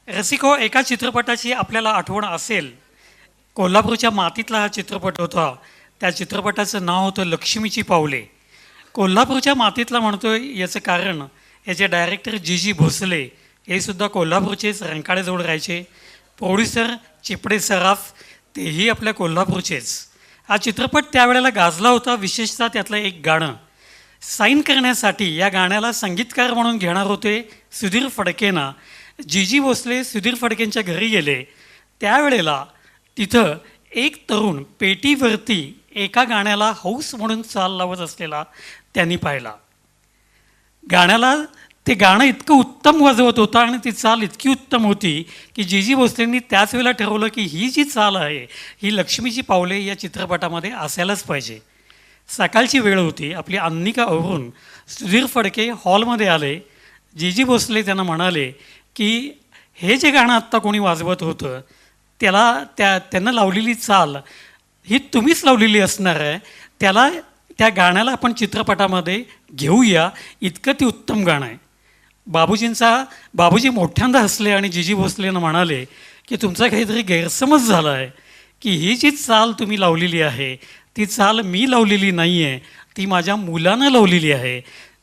रसिको, एका चित्रपटाची आपल्याला आठवण असेल. कोल्हापूरच्या मातीतला हा चित्रपट होता. त्या चित्रपटाचं नाव होतं लक्ष्मीची पावले. कोल्हापूरच्या मातीतला म्हणतोय याचं कारण याचे डायरेक्टर जी जी भोसले हे सुद्धा कोल्हापूरचेच, रंकाळ्याजवळ राहायचे. प्रोड्युसर चिपडे सराफ तेही आपल्या कोल्हापूरचेच. हा चित्रपट त्यावेळेला गाजला होता. विशेषतः त्यातलं एक गाणं साईन करण्यासाठी या गाण्याला संगीतकार म्हणून घेणार होते सुधीर फडकेंना. जी जी भोसले सुधीर फडकेंच्या घरी गेले. त्यावेळेला तिथं एक तरुण पेटीवरती एका गाण्याला हौस म्हणून चाल लावत असलेला त्यांनी पाहिला. गाण्याला ते गाणं इतकं उत्तम वाजवत होता आणि ती चाल इतकी उत्तम होती की जी जी भोसलेंनी त्याच वेळेला ठरवलं की ही जी चाल आहे ही लक्ष्मीची पावले या चित्रपटामध्ये असायलाच पाहिजे. सकाळची वेळ होती. आपली अन्निका आवरून सुधीर फडके हॉलमध्ये आले. जी जी भोसले त्यांना म्हणाले की हे जे गाणं आत्ता कोणी वाजवत होतं त्यांना लावलेली चाल ही तुम्हीच लावलेली असणार आहे. त्या गाण्याला आपण चित्रपटामध्ये घेऊया, इतकं ती उत्तम गाणं आहे. बाबूजी मोठ्यांदा हसले आणि जी जी भोसलेनं म्हणाले की तुमचा काहीतरी गैरसमज झाला आहे की ही जी चाल तुम्ही लावलेली आहे ती चाल मी लावलेली नाही आहे, ती माझ्या मुलानं लावलेली आहे.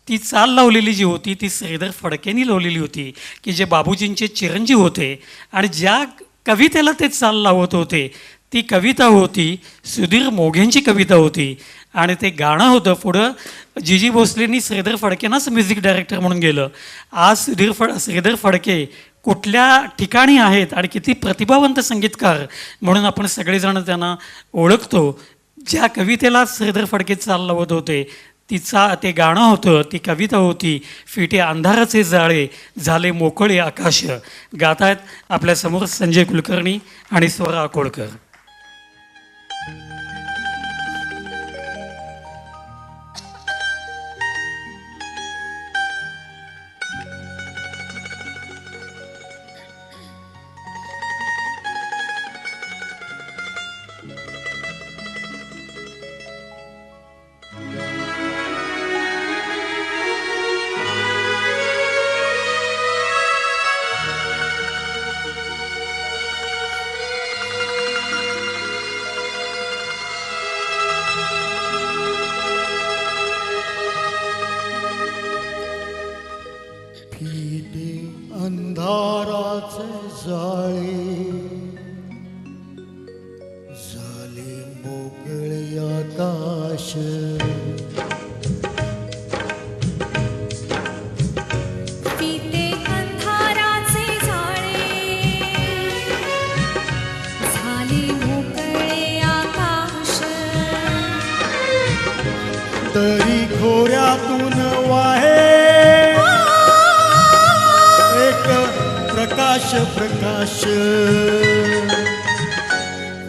ती चाल लावलेली जी होती ती श्रीधर फडकेंनी लावलेली होती की जे बाबूजींचे चिरंजीव होते आणि ज्या कवितेला ते चाल लावत होते ती कविता होती सुधीर मोघेंची कविता होती. आणि ते गाणं होतं. पुढं जी जी भोसलेंनी श्रीधर फडकेंनाच म्युझिक डायरेक्टर म्हणून गेलं. आज श्रीधर फडके कुठल्या ठिकाणी आहेत आणि किती प्रतिभावंत संगीतकार म्हणून आपण सगळेजण त्यांना ओळखतो. ज्या कवितेला श्रीधर फडके चाल लावत होते ते गाणं होतं, ती कविता होती फिटे अंधाराचे जाळे झाले मोकळे आकाश. गातायत आपल्यासमोर संजय कुलकर्णी आणि स्वरा अकोळकर. फिटे अंधाराचे जाळे झाले मोकळे आकाश. फिटे अंधाराचे जाळे झाले मोकळे आकाश. तरी खोऱ्यातून वाहे प्रकाश प्रकाश.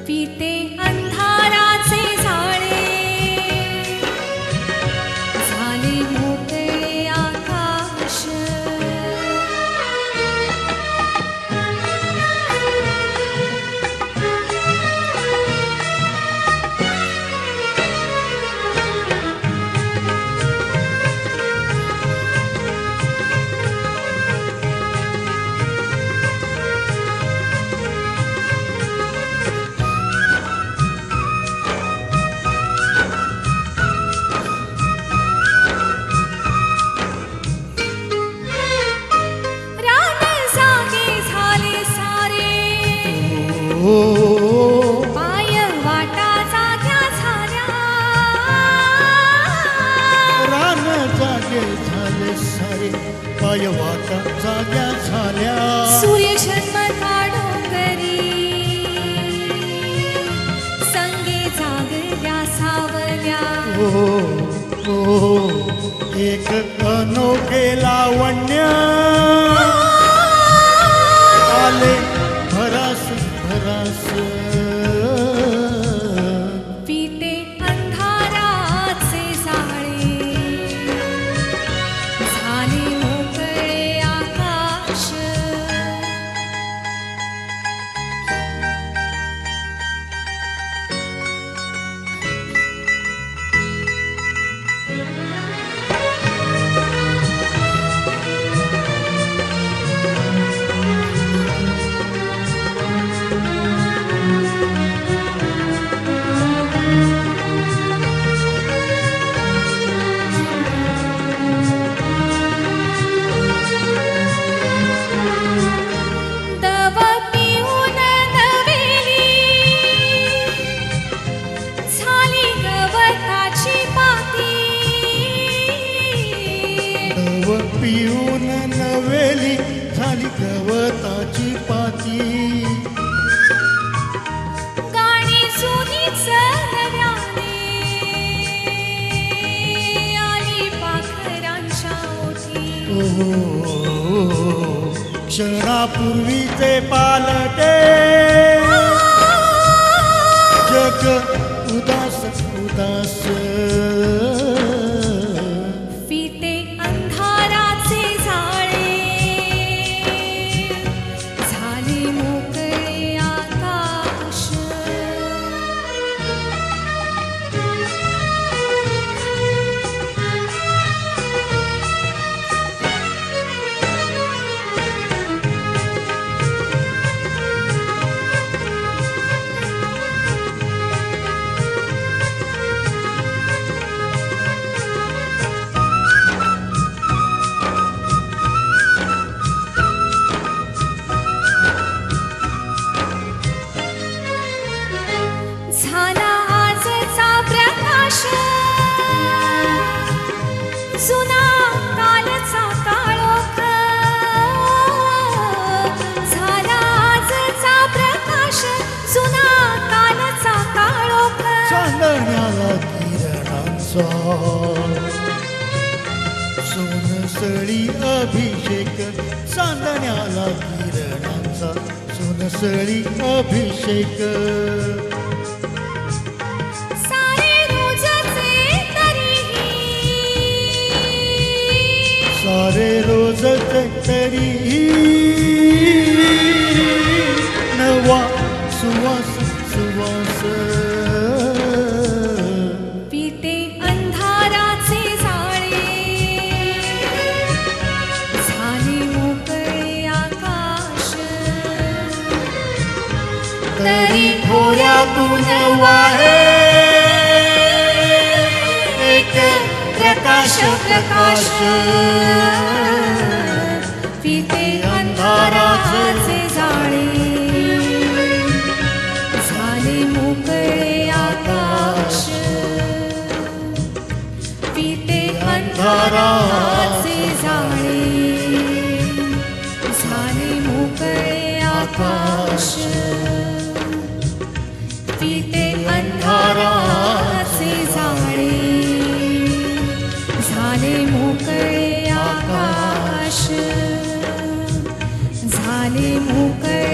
फिटे अंधाराचे जाळे झाले मोकळे आकाश. पाय वाटा जाग्या झाल्या. रान जागे झाले सारे पाय वाटा जाग्या झाल्या. सूर्य जन्मता डोंगरी संगे जागल्या सावल्या. एक अनोखे लावण्य आले भरास भरास. फिटे अंधाराचे जाळे झाले मोकळे आकाश. क्षणापूर्वीचे पालटे जग उदास उदास फिटे अंधाराचे जाळे झाले मोकळे आकाश झाला आजचा प्रकाश जुना कालचा काळोख झाला आजचा प्रकाश जुना कालचा काळोख चांदण्याला किरणांचा सोनसळी अभिषेक चांदण्याला किरणांचा सोनसळी अभिषेक सारे रोजचे तरीही सारे रोज तरी नवा सुवास सुवास पिटे अंधाराचे जाळे झाले मोकळे आकाश तरी भोऱ्यातून वाहे एक प्रकाश प्रकाश पिते अंधाराचे जाळे झाले मोकळे आकाश पिते अंधाराचे जाळे झाले मोकळे आकाश पिते अंधाराचे जाळे झाले मोकळे आकाश झाले मोकळे